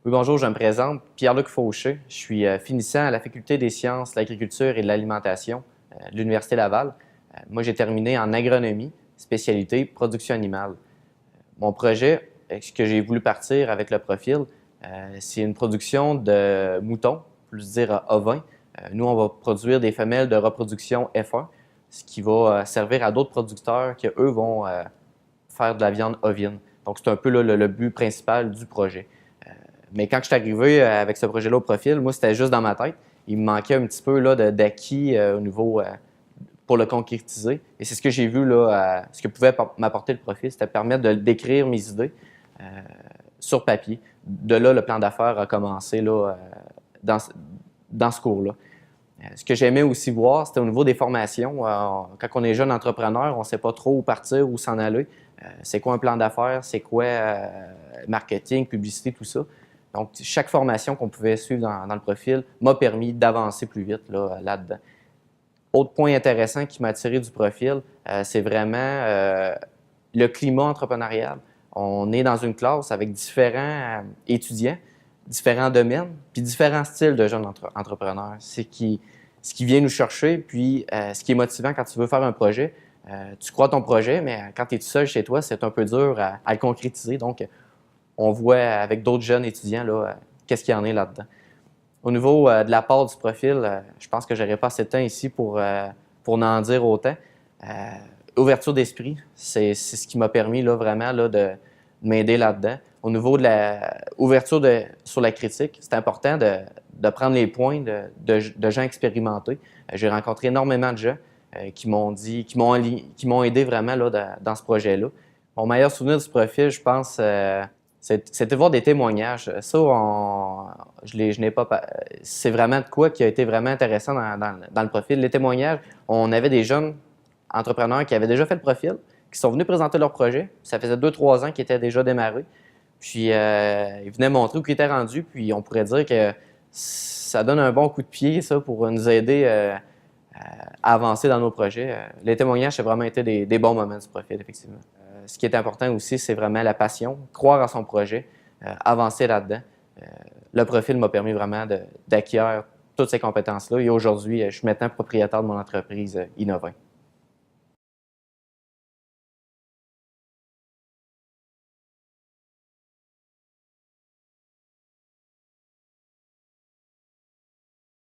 Oui, bonjour, je me présente, Pierre-Luc Fauché. Je suis finissant à la Faculté des sciences, de l'agriculture et de l'alimentation de l'Université Laval. Moi, j'ai terminé en agronomie, spécialité production animale. Mon projet, ce que j'ai voulu partir avec le profil, c'est une production de moutons, plus dire ovins. Nous, on va produire des femelles de reproduction F1, ce qui va servir à d'autres producteurs qui, eux, vont faire de la viande ovine. Donc, c'est un peu là, le but principal du projet. Mais quand je suis arrivé avec ce projet-là au profil, moi, c'était juste dans ma tête. Il me manquait un petit peu là, d'acquis au niveau pour le concrétiser. Et c'est ce que j'ai vu, là, ce que pouvait m'apporter le profil, c'était permettre de décrire mes idées sur papier. De là, le plan d'affaires a commencé là, dans ce cours-là. Ce que j'aimais aussi voir, c'était au niveau des formations. Quand on est jeune entrepreneur, on ne sait pas trop où partir, où s'en aller. C'est quoi un plan d'affaires? C'est quoi marketing, publicité, tout ça? Donc, chaque formation qu'on pouvait suivre dans le profil m'a permis d'avancer plus vite là-dedans. Autre point intéressant qui m'a attiré du profil, c'est vraiment le climat entrepreneurial. On est dans une classe avec différents étudiants, différents domaines, puis différents styles de jeunes entrepreneurs. C'est ce qui vient nous chercher, puis ce qui est motivant quand tu veux faire un projet. Tu crois ton projet, mais quand tu es tout seul chez toi, c'est un peu dur à le concrétiser. Donc, on voit avec d'autres jeunes étudiants là, qu'est-ce qu'il y en a là-dedans. Au niveau de la part du profil, je pense que je n'aurai pas assez de temps ici pour en dire autant. Ouverture d'esprit, c'est ce qui m'a permis là, vraiment là, de m'aider là-dedans. Au niveau de la ouverture sur la critique, c'est important de prendre les points de gens expérimentés. J'ai rencontré énormément de gens qui m'ont aidé vraiment là, dans ce projet-là. Mon meilleur souvenir du profil, je pense, c'était de voir des témoignages. Ça, je n'ai pas. C'est vraiment de quoi qui a été vraiment intéressant dans le profil. Les témoignages, on avait des jeunes entrepreneurs qui avaient déjà fait le profil, qui sont venus présenter leur projet. Ça faisait 2-3 ans qu'ils étaient déjà démarrés. Puis, ils venaient montrer où ils étaient rendus. Puis, on pourrait dire que ça donne un bon coup de pied, ça, pour nous aider à avancer dans nos projets. Les témoignages, ça a vraiment été des bons moments du profil, effectivement. Ce qui est important aussi, c'est vraiment la passion, croire en son projet, avancer là-dedans. Le profil m'a permis vraiment d'acquérir toutes ces compétences-là. Et aujourd'hui, je suis maintenant propriétaire de mon entreprise Innovin.